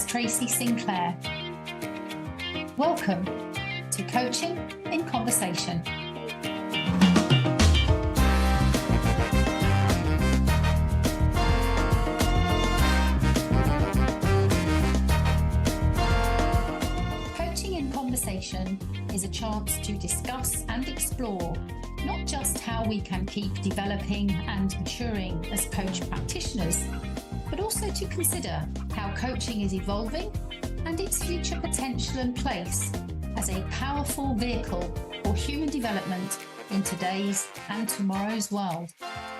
Tracy Sinclair. Welcome to Coaching in Conversation. Coaching in Conversation is a chance to discuss and explore not just how we can keep developing and maturing as coach practitioners, but also to consider how coaching is evolving and its future potential and place as a powerful vehicle for human development in today's and tomorrow's world.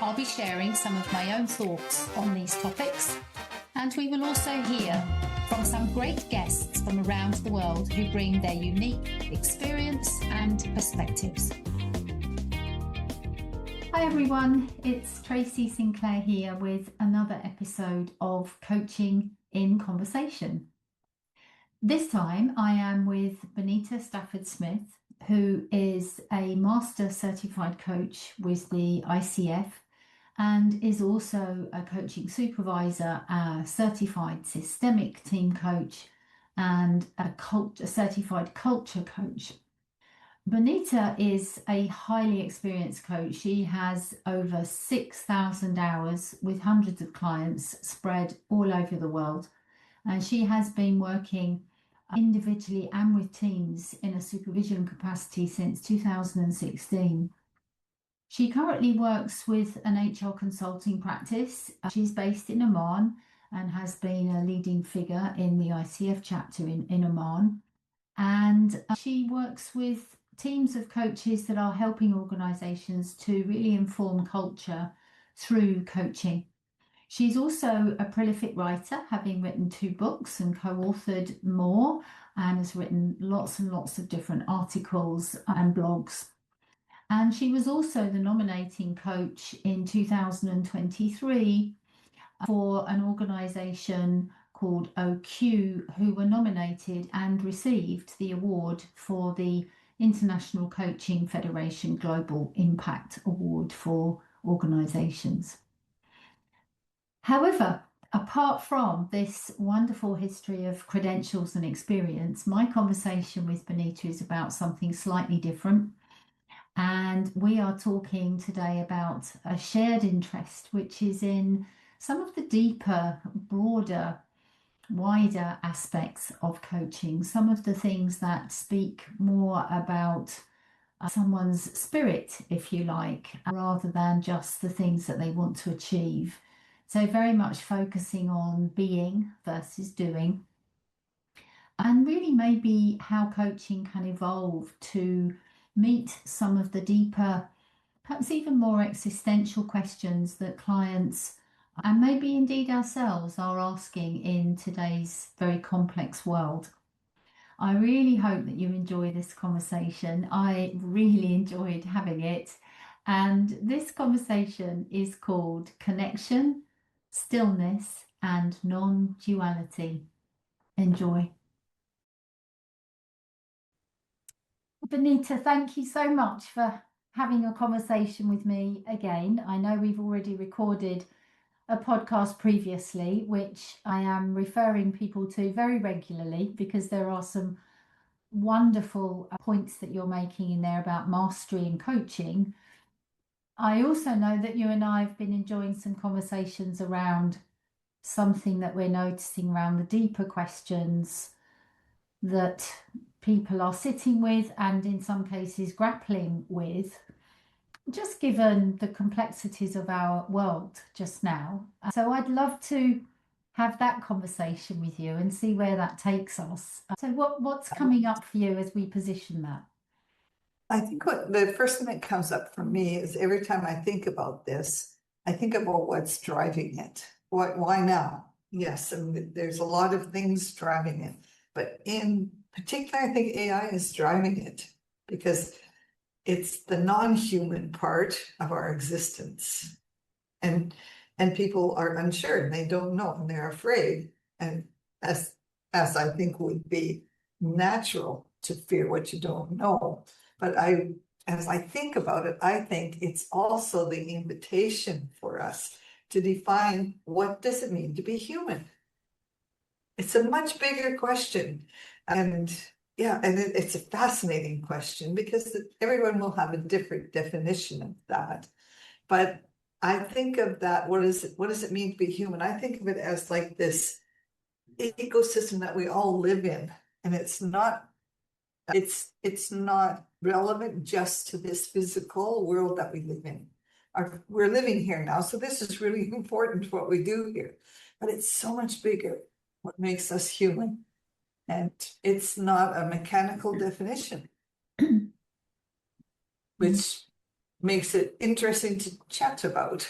I'll be sharing some of my own thoughts on these topics, and we will also hear from some great guests from around the world who bring their unique experience and perspectives. Hi everyone, it's Tracy Sinclair here with another episode of Coaching in Conversation. This time I am with Benita Stafford-Smith, who is a Master Certified Coach with the ICF and is also a coaching supervisor, a certified systemic team coach, and a certified culture coach. Benita is a highly experienced coach. She has over 6,000 hours with hundreds of clients spread all over the world. And she has been working individually and with teams in a supervision capacity since 2016. She currently works with an HR consulting practice. She's based in Oman and has been a leading figure in the ICF chapter in Oman. And she works with teams of coaches that are helping organizations to really inform culture through coaching. She's also a prolific writer, having written 2 books and co-authored more, and has written lots and lots of different articles and blogs. And she was also the nominating coach in 2023 for an organization called OQ, who were nominated and received the award for the International Coaching Federation Global Impact Award for organizations. However, apart from this wonderful history of credentials and experience, my conversation with Benita is about something slightly different. And we are talking today about a shared interest, which is in some of the deeper, broader, wider aspects of coaching, some of the things that speak more about someone's spirit, if you like, rather than just the things that they want to achieve. So very much focusing on being versus doing, and really maybe how coaching can evolve to meet some of the deeper, perhaps even more existential questions that clients and maybe indeed ourselves are asking in today's very complex world. I really hope that you enjoy this conversation. I really enjoyed having it. And this conversation is called Connection, Stillness, and Non-Duality. Enjoy. Benita, thank you so much for having a conversation with me again. I know we've already recorded a podcast previously, which I am referring people to very regularly because there are some wonderful points that you're making in there about mastery and coaching. I also know that you and I have been enjoying some conversations around something that we're noticing around the deeper questions that people are sitting with and in some cases grappling with, just given the complexities of our world just now. So I'd love to have that conversation with you and see where that takes us. So what's coming up for you as we position that? I think what the first thing that comes up for me is every time I think about this, I think about what's driving it. Why now? Yes, and there's a lot of things driving it, but in particular, I think AI is driving it because it's the non-human part of our existence, and people are unsure and they don't know and they're afraid, and as I think would be natural to fear what you don't know. But as I think about it, I think it's also the invitation for us to define what does it mean to be human. It's a much bigger question. And yeah, and it's a fascinating question because everyone will have a different definition of that. But I think of that, what does it mean to be human? I think of it as like this ecosystem that we all live in. And it's not relevant just to this physical world that we live in. We're living here now, so this is really important what we do here. But it's so much bigger what makes us human. And it's not a mechanical definition, which makes it interesting to chat about.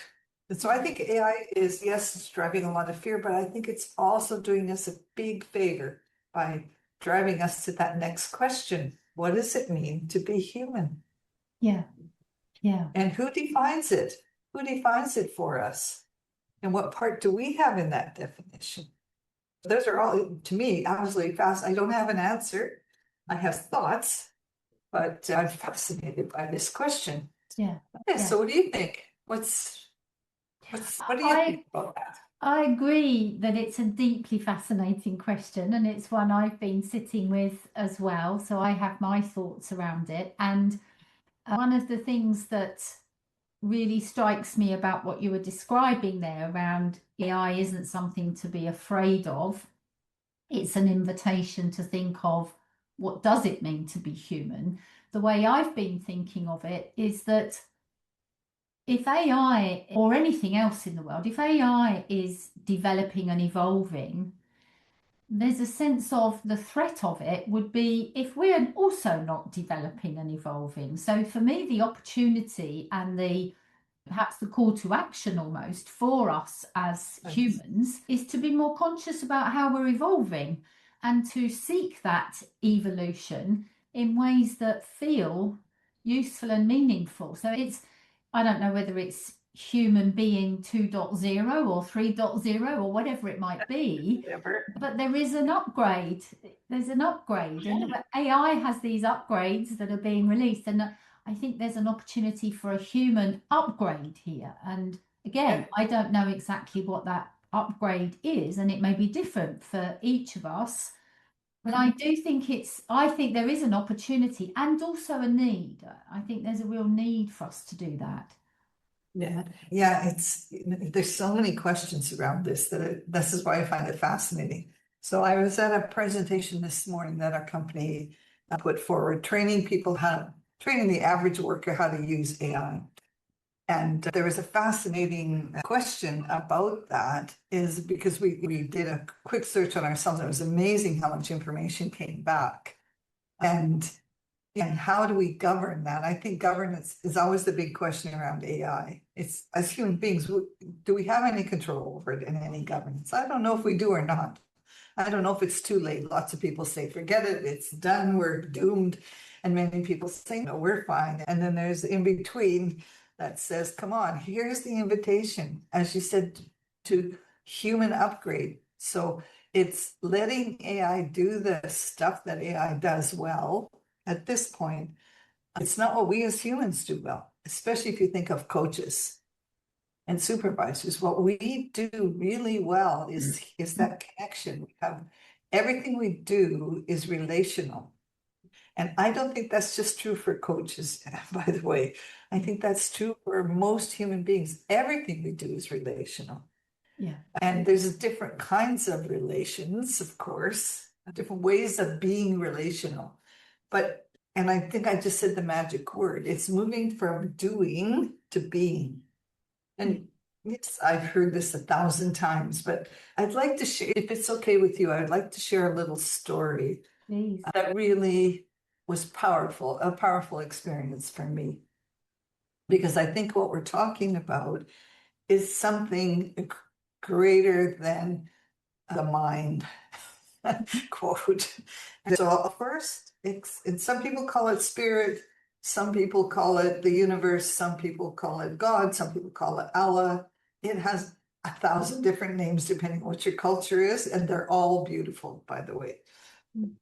And so I think AI is, yes, it's driving a lot of fear, but I think it's also doing us a big favor by driving us to that next question. What does it mean to be human? Yeah. Yeah. And who defines it? Who defines it for us? And what part do we have in that definition? Those are all, to me, absolutely fast. I don't have an answer. I have thoughts, but I'm fascinated by this question. Yeah. Okay, so what do you think? What do you think about that? I agree that it's a deeply fascinating question, and it's one I've been sitting with as well. So I have my thoughts around it. And one of the things that really strikes me about what you were describing there around AI isn't something to be afraid of. It's an invitation to think of what does it mean to be human. The way I've been thinking of it is that if AI or anything else in the world, if AI is developing and evolving, there's a sense of the threat of it would be if we're also not developing and evolving. So for me, the opportunity and perhaps the call to action almost for us as humans is to be more conscious about how we're evolving and to seek that evolution in ways that feel useful and meaningful. So I don't know whether it's human being 2.0 or 3.0 or whatever it might be, but there is an upgrade. There's an upgrade, and AI has these upgrades that are being released, and I think there's an opportunity for a human upgrade here. And again, I don't know exactly what that upgrade is, and it may be different for each of us. But I do think I think there is an opportunity and also a need. I think there's a real need for us to do that. Yeah, there's so many questions around this this is why I find it fascinating. So I was at a presentation this morning that our company put forward, training the average worker how to use AI. And there was a fascinating question about that, is because we did a quick search on ourselves. It was amazing how much information came back. And how do we govern that? I think governance is always the big question around AI. It's, as human beings, do we have any control over it in any governance? I don't know if we do or not. I don't know if it's too late. Lots of people say, forget it, it's done, we're doomed. And many people say, no, we're fine. And then there's in between that says, come on, here's the invitation, as you said, to human upgrade. So it's letting AI do the stuff that AI does well. At this point, it's not what we as humans do well, especially if you think of coaches and supervisors. What we do really well is that connection. We have everything we do is relational. And I don't think that's just true for coaches, by the way. I think that's true for most human beings. Everything we do is relational. Yeah. And there's different kinds of relations, of course, different ways of being relational. And I think I just said the magic word. It's moving from doing to being. And yes, I've heard this 1,000 times, but I'd like to share, if it's okay with you, I'd like to share a little story that really was a powerful experience for me. Because I think what we're talking about is something greater than the mind, quote. So first, some people call it spirit, some people call it the universe, some people call it God, some people call it Allah. It has 1,000 different names depending on what your culture is, and they're all beautiful, by the way.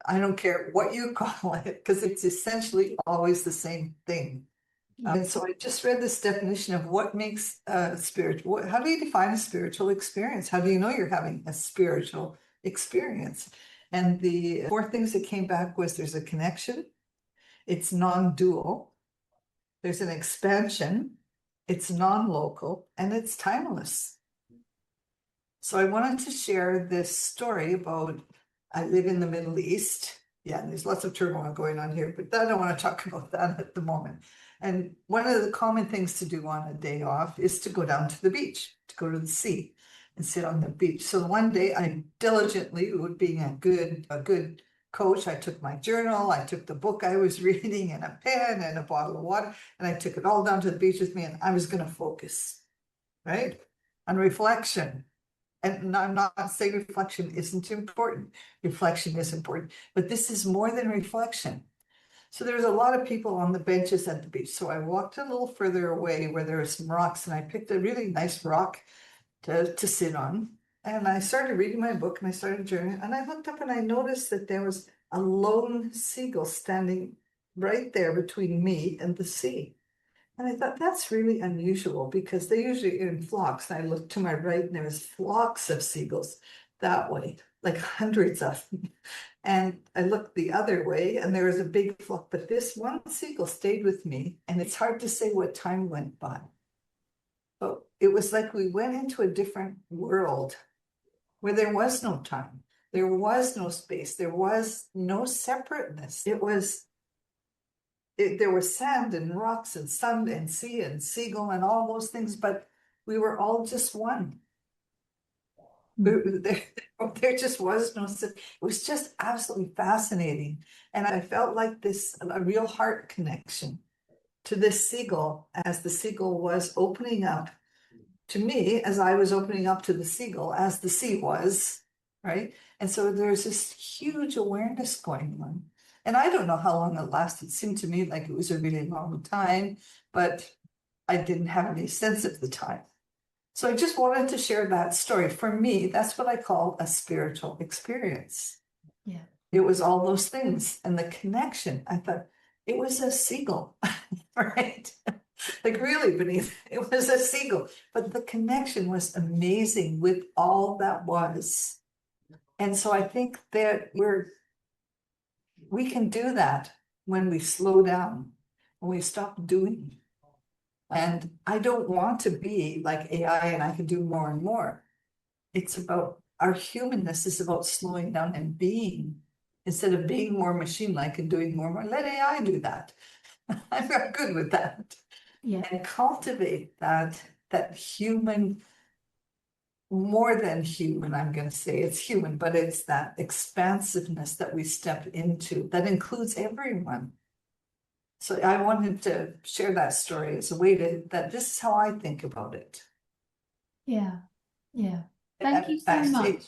I don't care what you call it, because it's essentially always the same thing. And so I just read this definition of what makes a spiritual, how do you define a spiritual experience? How do you know you're having a spiritual experience. And the 4 things that came back was there's a connection, it's non-dual, there's an expansion, it's non-local, and it's timeless. So I wanted to share this story about, I live in the Middle East. Yeah, and there's lots of turmoil going on here, but I don't want to talk about that at the moment. And one of the common things to do on a day off is to go down to the beach, to go to the sea and sit on the beach. So one day I diligently, being a good coach, I took my journal, I took the book I was reading and a pen and a bottle of water, and I took it all down to the beach with me, and I was going to focus, right, on reflection. And I'm not saying reflection isn't important. Reflection is important, but this is more than reflection. So there's a lot of people on the benches at the beach. So I walked a little further away where there were some rocks, and I picked a really nice rock to sit on. And I started reading my book, and I started journaling, and I looked up and I noticed that there was a lone seagull standing right there between me and the sea. And I thought that's really unusual because they usually are in flocks. And I looked to my right and there was flocks of seagulls that way, like hundreds of them. And I looked the other way and there was a big flock, but this one seagull stayed with me. And it's hard to say what time went by. But it was like we went into a different world where there was no time. There was no space. There was no separateness. There was sand and rocks and sun and sea and seagull and all those things, but we were all just one. There just was no, it was just absolutely fascinating. And I felt like a real heart connection to this seagull as the seagull was opening up to me, as I was opening up to the seagull, as the sea was, right? And so there's this huge awareness going on. And I don't know how long it lasted. It seemed to me like it was a really long time, but I didn't have any sense of the time. So I just wanted to share that story. For me, that's what I call a spiritual experience. Yeah. It was all those things. And the connection, I thought, it was a seagull, right? Like really, Benita, it was a seagull. But the connection was amazing with all that was. And so I think that we can do that when we slow down, when we stop doing. And I don't want to be like AI and I can do more and more. It's about our humanness is about slowing down and being instead of being more machine-like and doing more and more. Let AI do that. I'm not good with that. Yeah. And cultivate that human, more than human, I'm going to say it's human, but it's that expansiveness that we step into that includes everyone. So I wanted to share that story as a way that this is how I think about it. Yeah. Yeah. Thank you so much.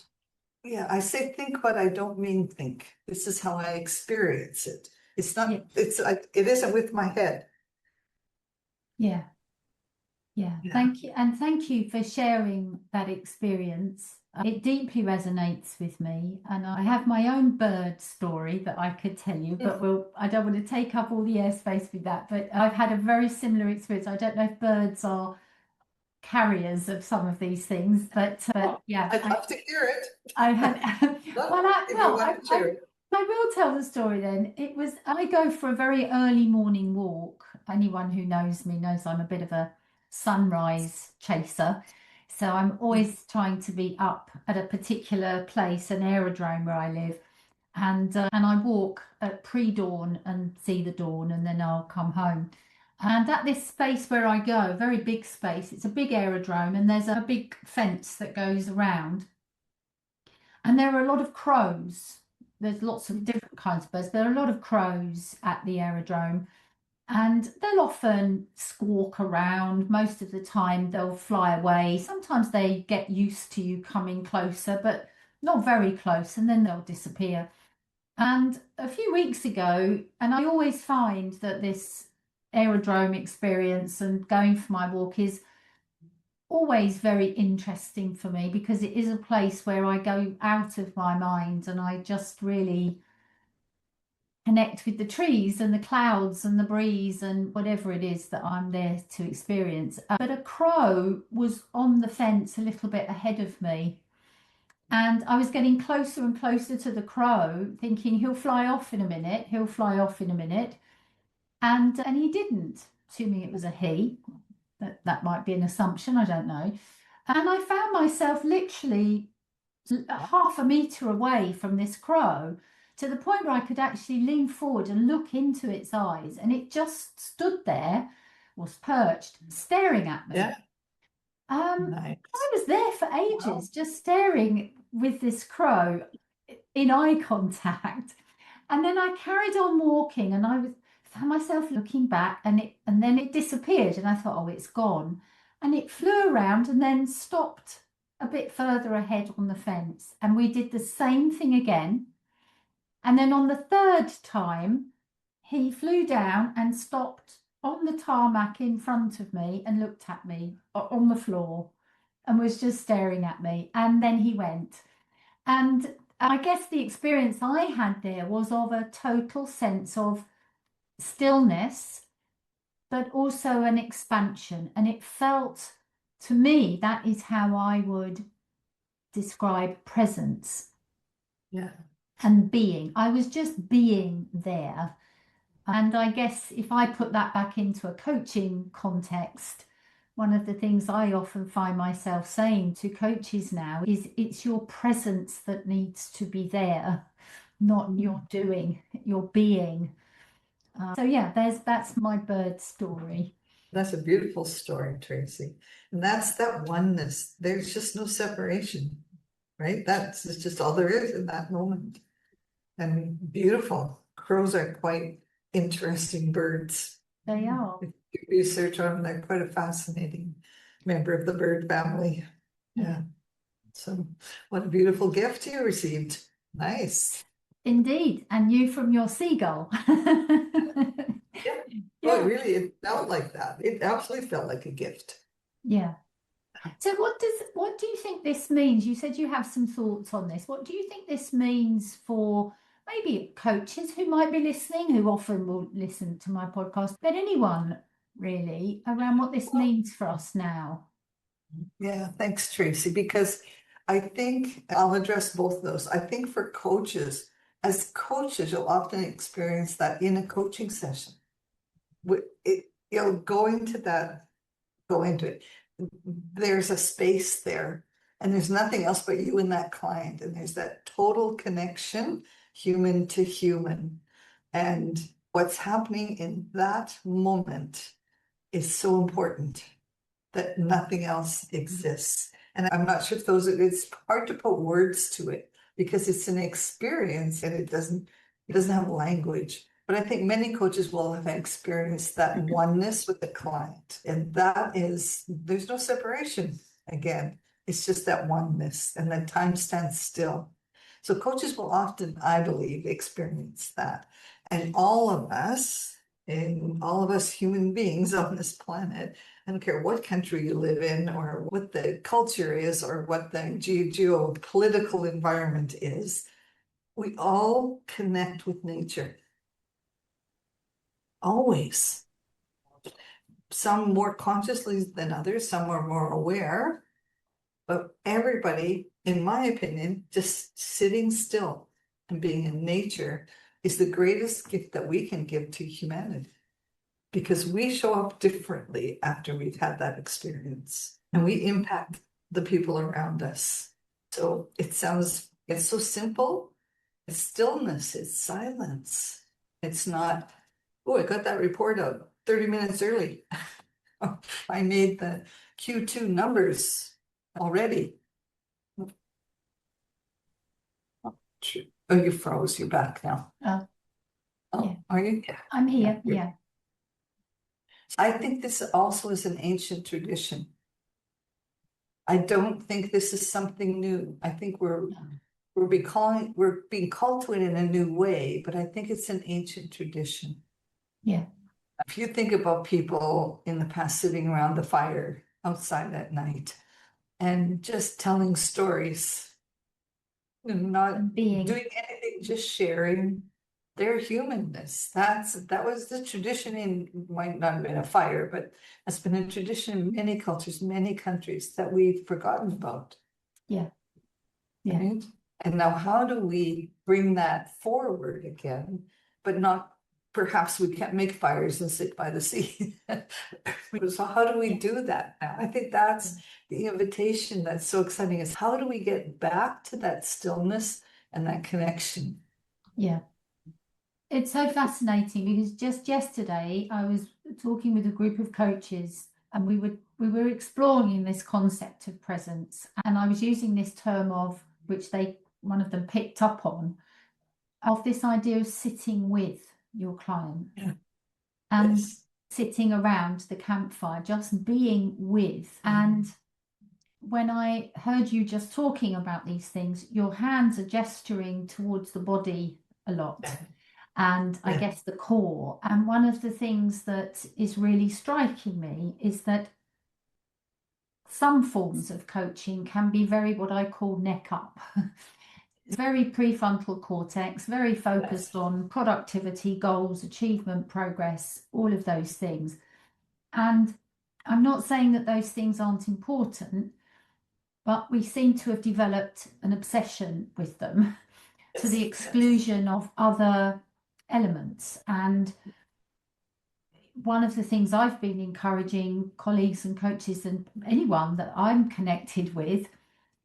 I say think, but I don't mean think. This is how I experience it. It's not, it isn't with my head. Yeah. Yeah. Thank you. And thank you for sharing that experience. It deeply resonates with me. And I have my own bird story that I could tell you, but I don't want to take up all the airspace with that. But I've had a very similar experience. I don't know if birds are carriers of some of these things, but yeah. I'd love to hear it. I had, I will tell the story then. I go for a very early morning walk. Anyone who knows me knows I'm a bit of a sunrise chaser. So I'm always trying to be up at a particular place, an aerodrome where I live. And I walk at pre-dawn and see the dawn, and then I'll come home. And at this space where I go, very big space, it's a big aerodrome, and there's a big fence that goes around. And there are a lot of crows. There's lots of different kinds of birds. There are a lot of crows at the aerodrome. And they'll often squawk around. Most of the time, they'll fly away. Sometimes they get used to you coming closer, but not very close, and then they'll disappear. And a few weeks ago, and I always find that this aerodrome experience and going for my walk is always very interesting for me because it is a place where I go out of my mind and I just really connect with the trees and the clouds and the breeze and whatever it is that I'm there to experience. But a crow was on the fence a little bit ahead of me. And I was getting closer and closer to the crow, thinking he'll fly off in a minute, he'll fly off in a minute. And he didn't. Assuming it was a he, that might be an assumption, I don't know. And I found myself literally half a meter away from this crow to the point where I could actually lean forward and look into its eyes. And it just stood there, was perched, staring at me. Yeah. I was there for ages, Wow. just staring with this crow in eye contact. And then I carried on walking, and found myself looking back, and then it disappeared, and I thought, oh, it's gone. And it flew around and then stopped a bit further ahead on the fence. And we did the same thing again. And then on the third time, he flew down and stopped on the tarmac in front of me and looked at me on the floor and was just staring at me. And then he went. And I guess the experience I had there was of a total sense of stillness, but also an expansion. And it felt, to me, that is how I would describe presence. Yeah. And being. I was just being there. And I guess if I put that back into a coaching context, one of the things I often find myself saying to coaches now is it's your presence that needs to be there, not your doing, your being. So yeah, that's my bird story. That's a beautiful story, Tracy. And that's that oneness. There's just no separation, right? That's just all there is in that moment. And beautiful. Crows are quite interesting birds. They are. If you research on them, they're quite a fascinating member of the bird family. Yeah. So what a beautiful gift you received. Nice. Indeed. And you from your seagull. Yeah. Well, it felt like that. It absolutely felt like a gift. Yeah. So what do you think this means? You said you have some thoughts on this. What do you think this means for maybe coaches who might be listening, who often will listen to my podcast, but anyone really around what this means for us now? Yeah, thanks, Tracy, because I think I'll address both those. I think for coaches, as coaches, you'll often experience that in a coaching session. Go into it. There's a space there, and there's nothing else but you and that client, and there's that total connection, human to human. And what's happening in that moment is so important that nothing else exists. And I'm not sure if it's hard to put words to it because it's an experience and it doesn't have language. But I think many coaches will have experienced that oneness with the client. And there's no separation again. It's just that oneness, and then time stands still. So coaches will often, I believe, experience that. And all of us human beings on this planet, I don't care what country you live in or what the culture is or what the geopolitical environment is, we all connect with nature. Always. Some more consciously than others, some are more aware, but everybody, in my opinion, just sitting still and being in nature is the greatest gift that we can give to humanity. Because we show up differently after we've had that experience, and we impact the people around us. So it's so simple. It's stillness, it's silence. It's not, oh, I got that report out 30 minutes early. I made the Q2 numbers already. Oh, you froze. You're back now. Yeah. Are you? Yeah. I'm here. Yeah. I think this also is an ancient tradition. I don't think this is something new. I think we're being called to it in a new way, but I think it's an ancient tradition. Yeah. If you think about people in the past sitting around the fire outside at night and just telling stories, not doing anything, just sharing their humanness. That was the tradition might not have been a fire, but it's been a tradition in many cultures, many countries that we've forgotten about. Yeah. Yeah. right? And now how do we bring that forward again, but not, perhaps we can't make fires and sit by the sea. So how do we do that now? I think that's the invitation that's so exciting, is how do we get back to that stillness and that connection? Yeah. It's so fascinating because just yesterday I was talking with a group of coaches and we were exploring this concept of presence, and I was using this term of which one of them picked up on, of this idea of sitting with your client. Yeah. And Yes. sitting around the campfire, just being with. And when I heard you just talking about these things, your hands are gesturing towards the body a lot. And I guess the core. And one of the things that is really striking me is that some forms of coaching can be very what I call neck up. Very prefrontal cortex, very focused on productivity, goals, achievement, progress, all of those things. And I'm not saying that those things aren't important, but we seem to have developed an obsession with them to the exclusion of other elements. And one of the things I've been encouraging colleagues and coaches and anyone that I'm connected with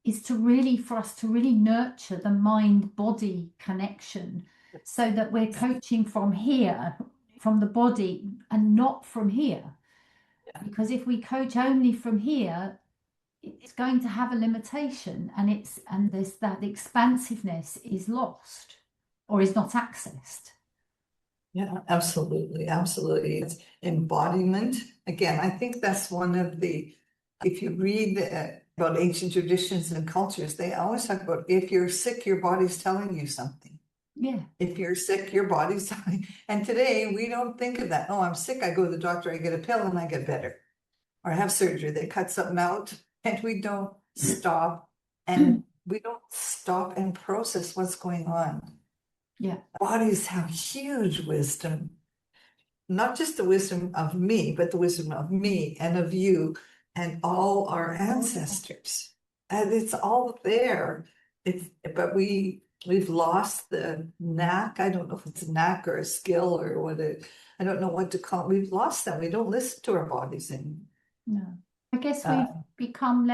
is for us to really nurture the mind-body connection, so that we're coaching from here, from the body, and not from here. Because if we coach only from here, it's going to have a limitation, and there's that the expansiveness is lost or is not accessed. Yeah, absolutely, absolutely. It's embodiment. Again, I think that's one of the, if you read about ancient traditions and cultures, they always talk about, if you're sick, your body's telling you something. Yeah. If you're sick, your body's telling. And today we don't think of that. Oh, I'm sick. I go to the doctor, I get a pill and I get better. Or I have surgery, they cut something out, and we don't stop and process what's going on. Yeah. Bodies have huge wisdom, not just the wisdom of me, but the wisdom of me and of you and all our ancestors. And it's all there. But we've lost the knack. I don't know if it's a knack or a skill or I don't know what to call it. We've lost that. We don't listen to our bodies anymore. No. I guess we've become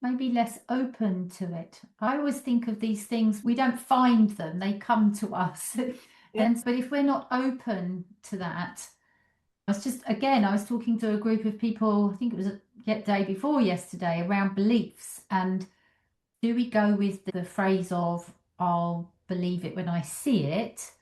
maybe less open to it. I always think of these things, we don't find them, they come to us. But if we're not open to that, I was talking to a group of people, I think it was a day before yesterday, around beliefs. And do we go with the phrase of, I'll believe it when I see it?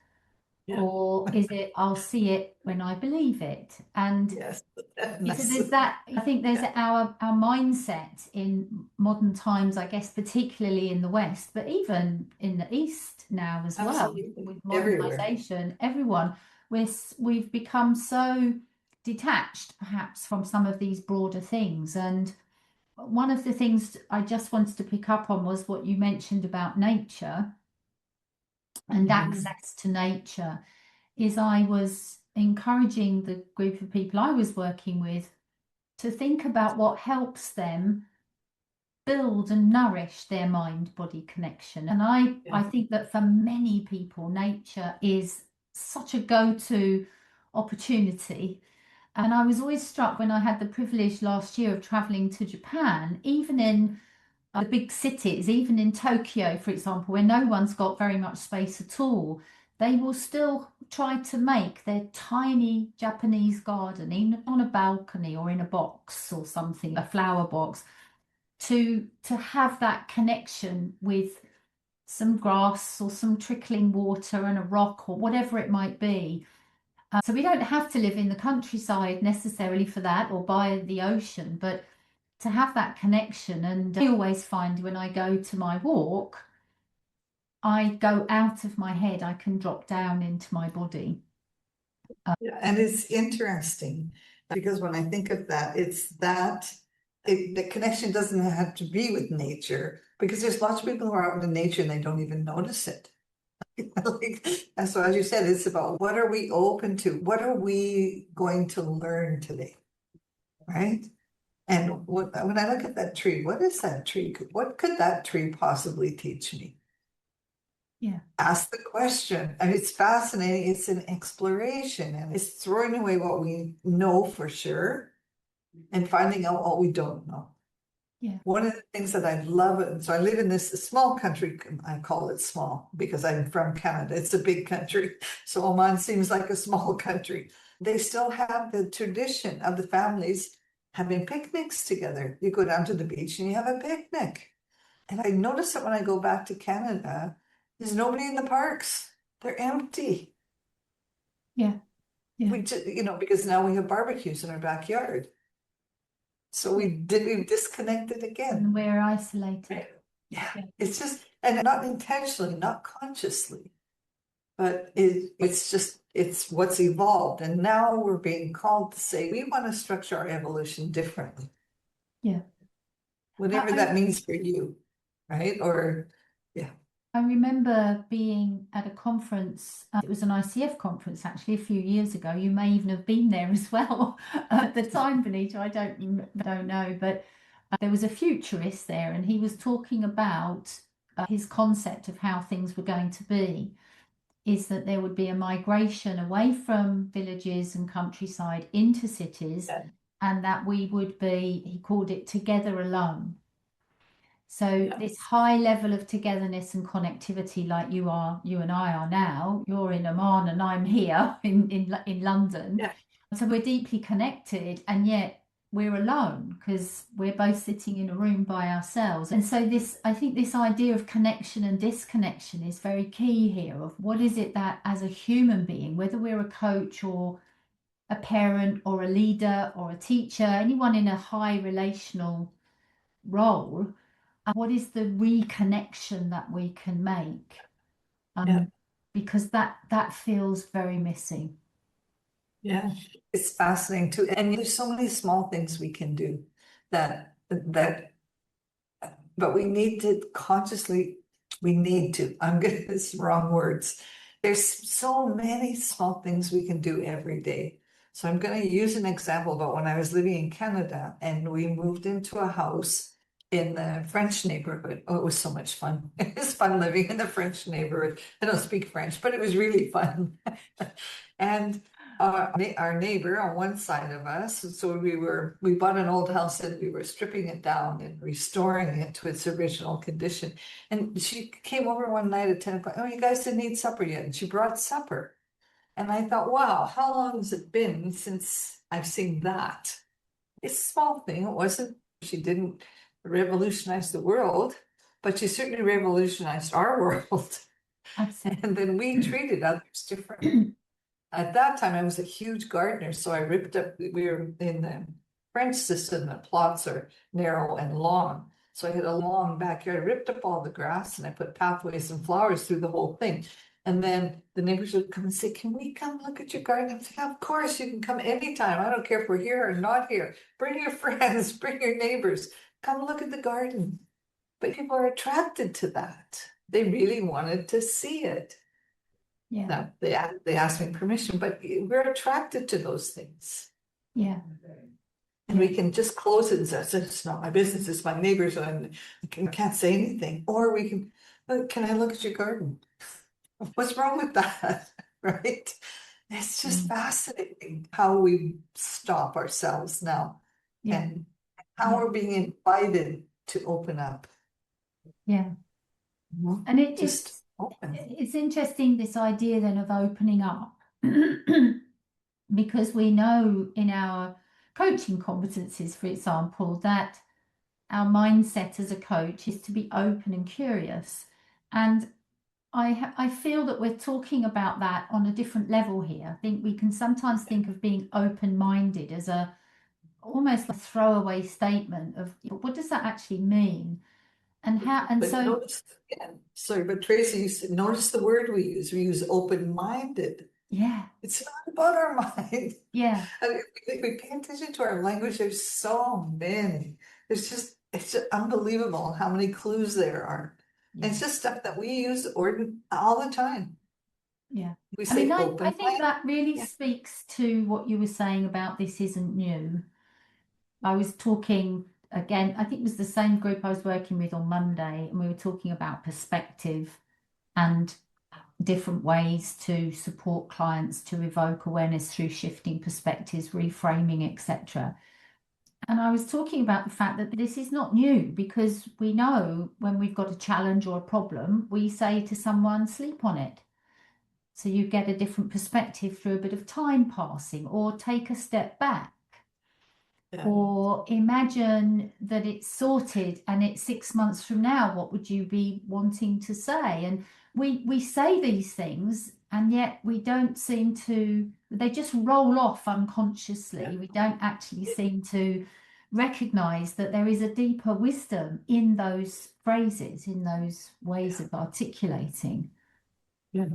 Yeah. Or is it, I'll see it when I believe it? And Yes. there's that, I think there's our mindset in modern times, I guess, particularly in the West, but even in the East now as well, Absolutely. with Everywhere. modernization, everyone, we've become so detached perhaps from some of these broader things. And one of the things I just wanted to pick up on was what you mentioned about nature and access to nature. Is I was encouraging the group of people I was working with to think about what helps them build and nourish their mind-body connection. And I think that for many people, nature is such a go-to opportunity. And I was always struck when I had the privilege last year of traveling to Japan, even in the big cities, even in Tokyo, for example, where no one's got very much space at all, they will still try to make their tiny Japanese garden on a balcony or in a box or something, a flower box, to have that connection with some grass or some trickling water and a rock or whatever it might be. So we don't have to live in the countryside necessarily for that, or by the ocean, but to have that connection. And I always find when I go to my walk, I go out of my head, I can drop down into my body. And it's interesting because when I think of that, it's that the connection doesn't have to be with nature, because there's lots of people who are out in nature and they don't even notice it. And so, as you said, it's about what are we open to? What are we going to learn today? Right? And when I look at that tree, what is that tree? What could that tree possibly teach me? Yeah. Ask the question. I mean, it's fascinating. It's an exploration and it's throwing away what we know for sure and finding out what we don't know. Yeah. One of the things that I love, and so I live in this small country, I call it small because I'm from Canada. It's a big country. So Oman seems like a small country. They still have the tradition of the families having picnics together. You go down to the beach and you have a picnic. And I notice that when I go back to Canada, there's nobody in the parks. They're empty. Yeah. Yeah. We just, because now we have barbecues in our backyard. So we've disconnected again. And we're isolated. Yeah, Yeah. it's just, and not intentionally, not consciously, but it's what's evolved. And now we're being called to say, we want to structure our evolution differently. Yeah. Whatever that means for you, right? Or, yeah. I remember being at a conference, it was an ICF conference actually a few years ago. You may even have been there as well at the time, Benita. I don't know, but there was a futurist there and he was talking about his concept of how things were going to be is that there would be a migration away from villages and countryside into cities, Yeah. and that we would be, he called it together alone. So this high level of togetherness and connectivity, like you and I are now, you're in Oman and I'm here in London. Yeah. So we're deeply connected, and yet we're alone because we're both sitting in a room by ourselves. And so I think this idea of connection and disconnection is very key here, of what is it that as a human being, whether we're a coach or a parent or a leader or a teacher, anyone in a high relational role, what is the reconnection that we can make? Because that feels very missing. Yeah, it's fascinating too. And there's so many small things we can do that, but we need to consciously, I'm getting this wrong words. There's so many small things we can do every day. So I'm going to use an example about when I was living in Canada and we moved into a house in the French neighborhood. Oh, it was so much fun. It was fun living in the French neighborhood. I don't speak French, but it was really fun. And our neighbor on one side of us, so we bought an old house and we were stripping it down and restoring it to its original condition. And she came over one night at 10 o'clock. Oh, you guys didn't eat supper yet. And she brought supper. And I thought, wow, how long has it been since I've seen that? It's a small thing. It wasn't, she didn't revolutionize the world, but she certainly revolutionized our world. Absolutely. And then we treated others differently. At that time, I was a huge gardener, so I ripped up, we were in the French system, the plots are narrow and long. So I had a long backyard. I ripped up all the grass and I put pathways and flowers through the whole thing. And then the neighbors would come and say, can we come look at your garden? I'm saying, of course, you can come anytime. I don't care if we're here or not here. Bring your friends, bring your neighbors, come look at the garden. But people are attracted to that. They really wanted to see it. Yeah. Now, they asked me permission, but we're attracted to those things. Yeah. And we can just close it and say, it's not my business, it's my neighbor's, and I can't say anything. Or we can I look at your garden? What's wrong with that? Right? It's just fascinating how we stop ourselves now and how we're being invited to open up. Yeah. And it's interesting, this idea then of opening up, because we know in our coaching competencies, for example, that our mindset as a coach is to be open and curious. And I feel that we're talking about that on a different level here. I think we can sometimes think of being open-minded as almost a throwaway statement of what does that actually mean? And how, and but so notice again, sorry, but Tracy, you said, notice the word we use. We use open-minded. yeah, It's not about our mind. yeah, If we pay attention to our language, there's so many. It's just unbelievable how many clues there are. And it's just stuff that we use all the time. yeah. We I mean, say I open think mind. that really speaks to what you were saying about this isn't new. I was talking again, I think it was the same group I was working with on Monday, and we were talking about perspective and different ways to support clients to evoke awareness through shifting perspectives, reframing, etc. And I was talking about the fact that this is not new because we know when we've got a challenge or a problem, we say to someone, sleep on it. So you get a different perspective through a bit of time passing, or take a step back. Yeah. Or imagine that it's sorted and it's 6 months from now, what would you be wanting to say? And we say these things, and yet we don't seem to, they just roll off unconsciously. Yeah. We don't actually seem to recognize that there is a deeper wisdom in those phrases, in those ways of articulating. Yeah.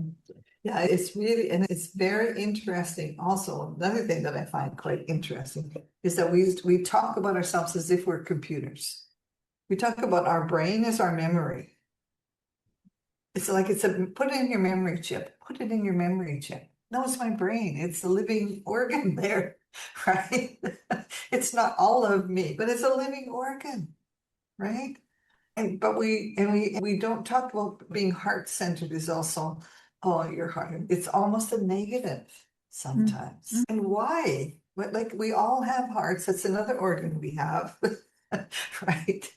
Yeah, it's really, and it's very interesting. Also, another thing that I find quite interesting is that we talk about ourselves as if we're computers. We talk about our brain as our memory. It's like put it in your memory chip. Put it in your memory chip. No, it's my brain. It's a living organ there, right? It's not all of me, but it's a living organ, right? But we don't talk about being heart-centered is also, oh, your heart. It's almost a negative Mm, sometimes. mm, And why? But like we all have hearts. That's another organ we have, right?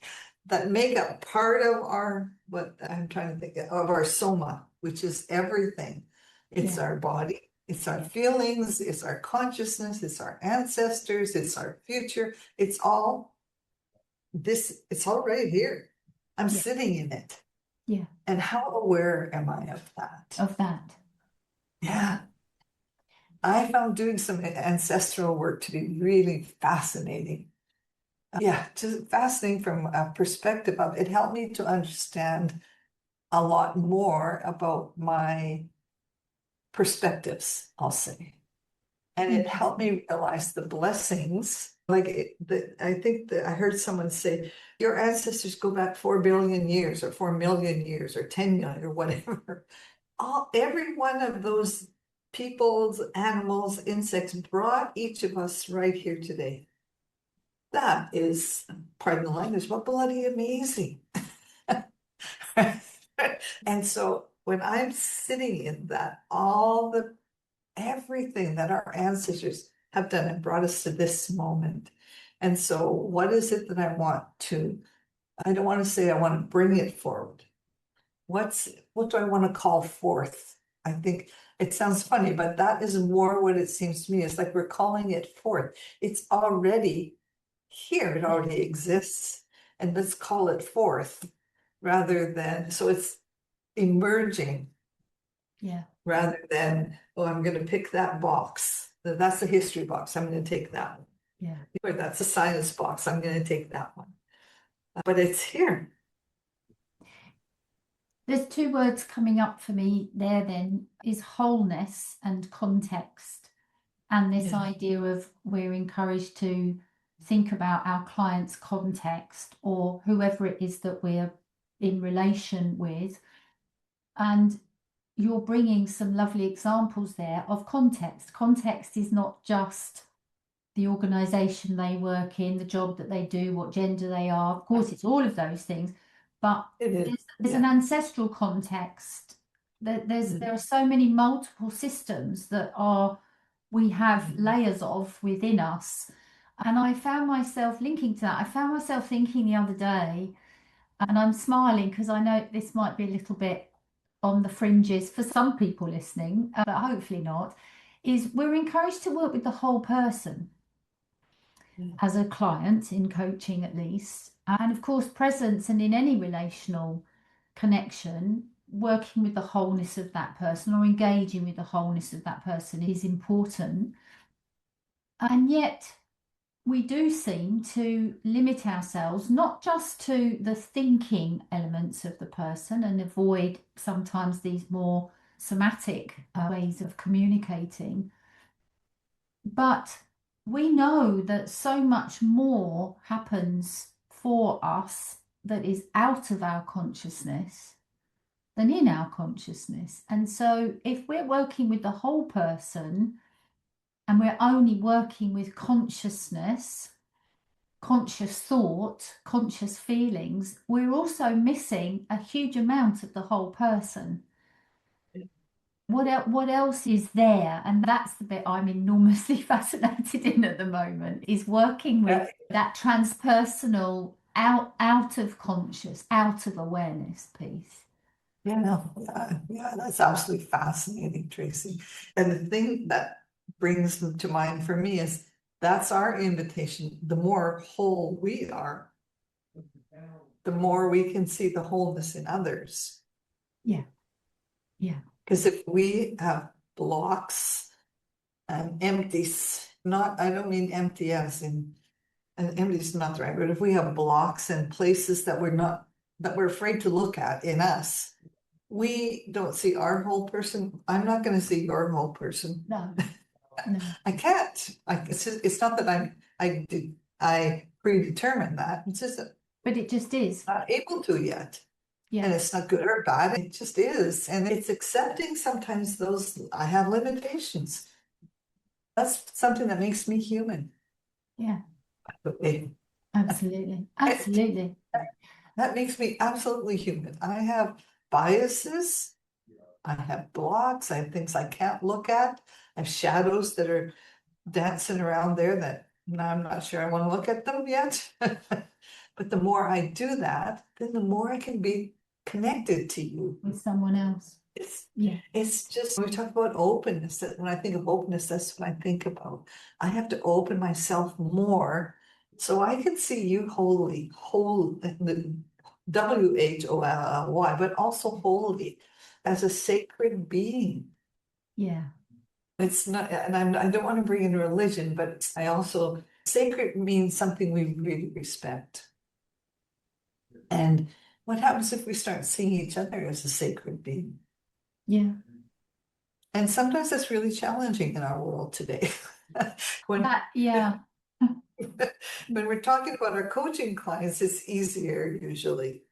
That make up part of what I'm trying to think of our soma, which is everything. It's yeah, our body, it's our feelings, it's our consciousness, it's our ancestors, it's our future. It's all it's all right here. I'm yeah, sitting in it. yeah, And how aware am I of that? of that. Yeah. I found doing some ancestral work to be really fascinating. Yeah, just fascinating from a perspective of it helped me to understand a lot more about my perspectives, I'll say. And it helped Interesting. me realize the blessings. Like I think that I heard someone say, your ancestors go back 4 billion years or 4 million years or 10 million or whatever. Every one of those peoples, animals, insects brought each of us right here today. That is, pardon the language, but bloody amazing. And so when I'm sitting in that, everything that our ancestors have done and brought us to this moment. And so what is it that I don't want to say I want to bring it forward. What do I want to call forth? I think it sounds funny, but that is more what it seems to me. It's like we're calling it forth. It's already here, it already exists. And let's call it forth rather than, so it's emerging Yeah, rather than, oh, I'm going to pick that box. That's a history box. I'm going to take that one. yeah. Or that's a science box. I'm going to take that one. But it's here. There's two words coming up for me there then is wholeness and context. And this Yeah. idea of we're encouraged to think about our client's context or whoever it is that we're in relation with. And you're bringing some lovely examples there of context. Context is not just the organization they work in, the job that they do, what gender they are. Of course, it's all of those things, but It is. there's an Yeah. ancestral context. There are so many multiple systems that we have layers of within us. And I found myself linking to that. I found myself thinking the other day, and I'm smiling because I know this might be a little bit on the fringes for some people listening, but hopefully not, is we're encouraged to work with the whole person Yeah. as a client in coaching at least. And of course, presence and in any relational connection, working with the wholeness of that person or engaging with the wholeness of that person is important. And yet, we do seem to limit ourselves not just to the thinking elements of the person and avoid sometimes these more somatic ways of communicating, but we know that so much more happens for us that is out of our consciousness than in our consciousness. And so if we're working with the whole person and we're only working with consciousness, conscious thought, conscious feelings, we're also missing a huge amount of the whole person. What else is there? And that's the bit I'm enormously fascinated in at the moment, is working with that transpersonal out of conscious, out of awareness piece. Yeah, that's absolutely fascinating, Tracy. And the thing that brings them to mind for me is that's our invitation. The more whole we are, the more we can see the wholeness in others. Yeah. Yeah. Because if we have blocks and empties, I don't mean empty as in, and empty is not the right, but if we have blocks and places that we're afraid to look at in us, we don't see our whole person. I'm not going to see your whole person. No. I can't. It's not that I predetermine that. It's just that But it just is. I'm not able to yet. Yeah. And it's not good or bad. It just is. And it's accepting sometimes I have limitations. That's something that makes me human. Yeah. Okay. Absolutely. Absolutely. That makes me absolutely human. I have biases. I have blocks. I have things I can't look at. I have shadows that are dancing around there that I'm not sure I want to look at them yet. But the more I do that, then the more I can be connected to you. With someone else. It's just, we talk about openness. When I think of openness, that's what I think about. I have to open myself more so I can see you wholly, the WHOLLY, but also wholly as a sacred being. Yeah. It's not, and I don't want to bring in religion, but sacred means something we really respect. And what happens if we start seeing each other as a sacred being? Yeah. And sometimes that's really challenging in our world today. When we're talking about our coaching clients, it's easier usually.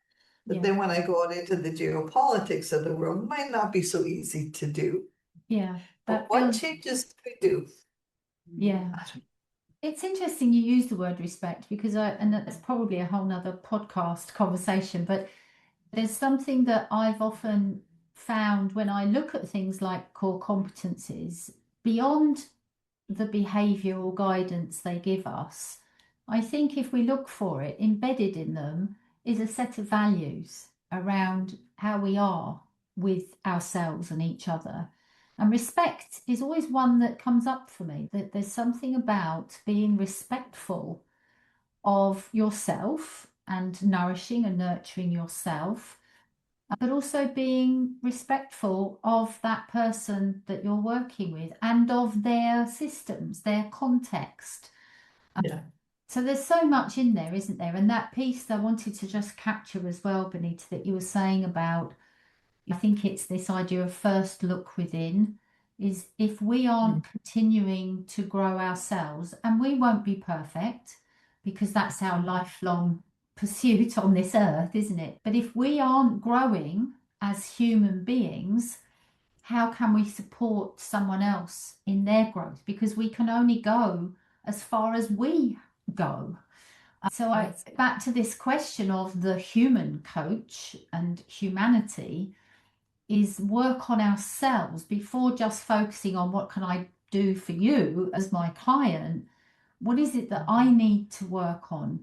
But then when I go out into the geopolitics of the world, it might not be so easy to do. Yeah. But what changes do we do? Yeah. It's interesting you use the word respect, because and that's probably a whole nother podcast conversation, but there's something that I've often found when I look at things like core competencies, beyond the behavioral guidance they give us, I think if we look for it, embedded in them is a set of values around how we are with ourselves and each other. And respect is always one that comes up for me, that there's something about being respectful of yourself and nourishing and nurturing yourself, but also being respectful of that person that you're working with and of their systems, their context. Yeah. So there's so much in there, isn't there? And that piece I wanted to just capture as well, Benita, that you were saying about, I think it's this idea of first look within, is if we aren't continuing to grow ourselves, and we won't be perfect because that's our lifelong pursuit on this earth, isn't it? But if we aren't growing as human beings, how can we support someone else in their growth? Because we can only go as far as we go. So back to this question of the human coach and humanity is work on ourselves before just focusing on what can I do for you as my client. What is it that I need to work on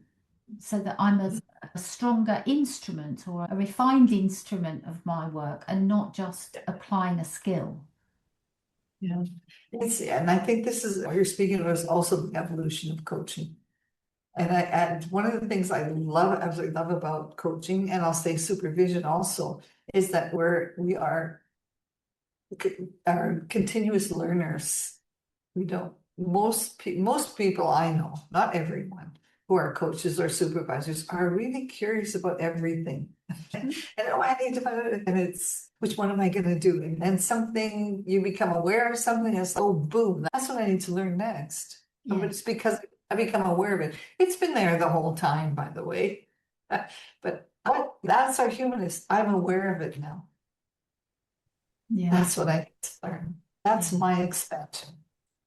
so that I'm a stronger instrument or a refined instrument of my work and not just applying a skill? Yeah. And I think this is what you're speaking of is also the evolution of coaching. And one of the things I absolutely love about coaching, and I'll say supervision also, is that we are continuous learners. We don't, most people I know, not everyone, who are coaches or supervisors are really curious about everything. And I need to find it, and it's, which one am I going to do? And then something, you become aware of something, and it's, oh, boom, that's what I need to learn next. But it's because I become aware of it. It's been there the whole time, by the way. But that's our humanist. I'm aware of it now. Yeah. That's what I need to learn. That's my expansion.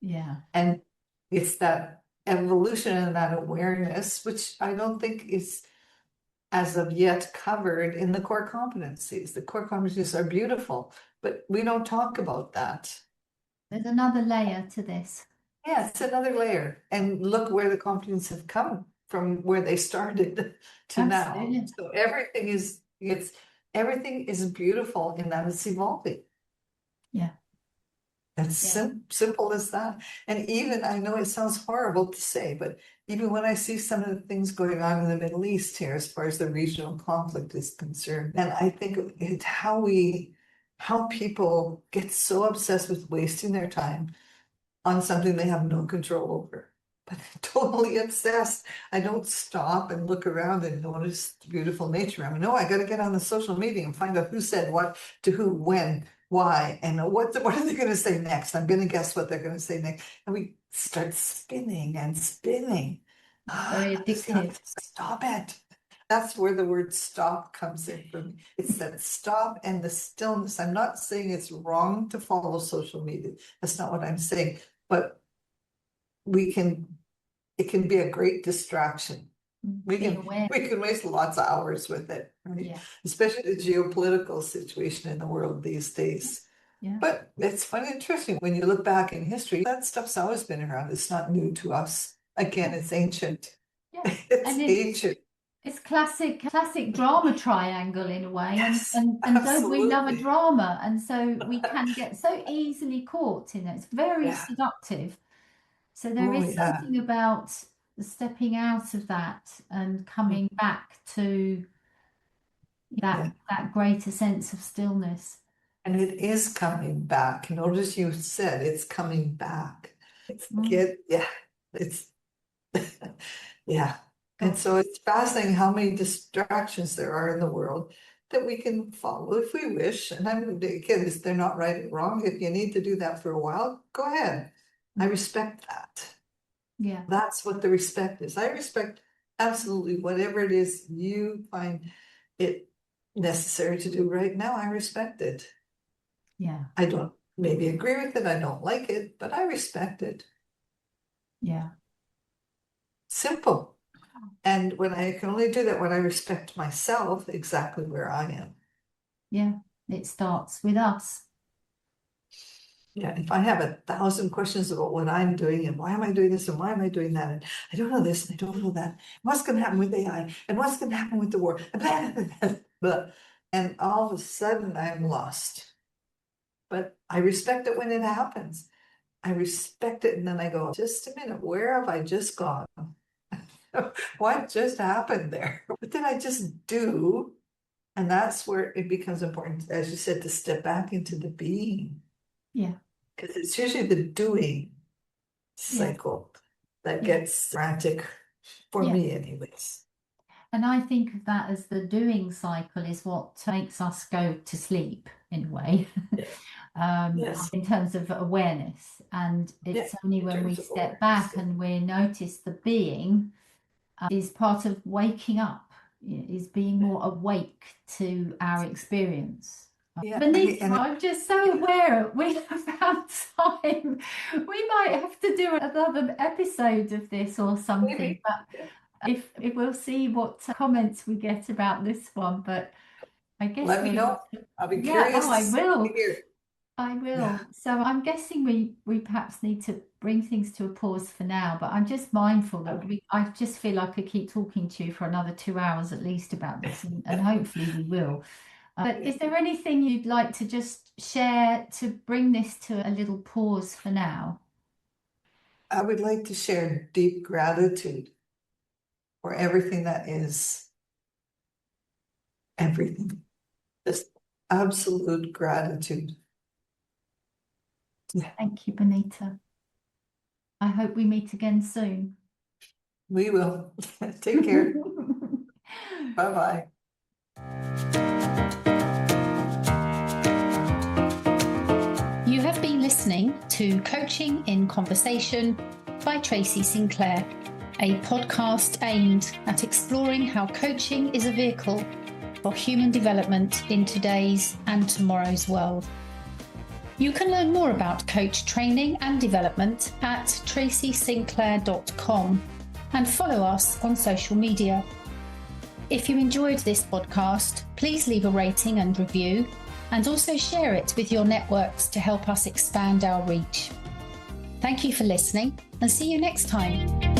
Yeah. And it's that evolution and that awareness, which I don't think is as of yet covered in the core competencies. The core competencies are beautiful, but we don't talk about that. There's another layer to this. Yeah, it's another layer. And look where the competencies have come from, where they started to Absolutely. now. So everything is beautiful in that it's evolving. Yeah. It's simple as that. And even, I know it sounds horrible to say, but even when I see some of the things going on in the Middle East here, as far as the regional conflict is concerned, and I think it's how people get so obsessed with wasting their time on something they have no control over. But I'm totally obsessed. I don't stop and look around and notice the beautiful nature. I mean, no, I got to get on the social media and find out who said what to who, when, why, and what are they going to say next? I'm going to guess what they're going to say next. And we start spinning and spinning. Very addictive. Stop it. That's where the word stop comes in for me. It's that stop and the stillness. I'm not saying it's wrong to follow social media. That's not what I'm saying. But it can be a great distraction. We can waste lots of hours with it, right? Yeah. Especially the geopolitical situation in the world these days. Yeah. But it's funny and interesting when you look back in history, that stuff's always been around. It's not new to us. Again, it's ancient. Yeah. It's ancient. It's classic drama triangle in a way. Yes, and don't we love a absolutely. drama? And so we can get so easily caught in it. It's very seductive. So there is something about stepping out of that and coming back to that greater sense of stillness. And it is coming back. Notice you said it's coming back. It's yeah. And so it's fascinating how many distractions there are in the world that we can follow if we wish. And again, they're not right or wrong. If you need to do that for a while, go ahead. I respect that. Yeah. That's what the respect is. I respect absolutely whatever it is you find it necessary to do right now. I respect it. Yeah. I don't maybe agree with it. I don't like it, but I respect it. Yeah. Simple. And when I can only do that when I respect myself exactly where I am. Yeah. It starts with us. Yeah, if I have 1,000 questions about what I'm doing and why am I doing this and why am I doing that, and I don't know this and I don't know that, what's going to happen with AI and what's going to happen with the war, and all of a sudden I'm lost. But I respect it when it happens. I respect it, and then I go, just a minute, where have I just gone? What just happened there? What did I just do? And that's where it becomes important, as you said, to step back into the being. Yeah. Because it's usually the doing cycle that gets frantic for me anyways. And I think of that as the doing cycle is what makes us go to sleep in a way. In terms of awareness. And it's only when we step back and we notice the being is part of waking up, is being more awake to our experience. Benita, I'm just so aware we have found time. We might have to do another episode of this or something. Maybe. But if we'll see what comments we get about this one. But I guess let me know. I'll be curious. I will. I will. Yeah. So I'm guessing we perhaps need to bring things to a pause for now, but I'm just mindful that I just feel like I keep talking to you for another 2 hours at least about this, and hopefully we will. But is there anything you'd like to just share to bring this to a little pause for now? I would like to share deep gratitude for everything that is. Everything. Just absolute gratitude. Thank you, Benita. I hope we meet again soon. We will. Take care. Bye-bye. You have been listening to Coaching in Conversation by Tracy Sinclair, a podcast aimed at exploring how coaching is a vehicle for human development in today's and tomorrow's world. You can learn more about coach training and development at tracysinclair.com and follow us on social media. If you enjoyed this podcast, please leave a rating and review, and also share it with your networks to help us expand our reach. Thank you for listening, and see you next time.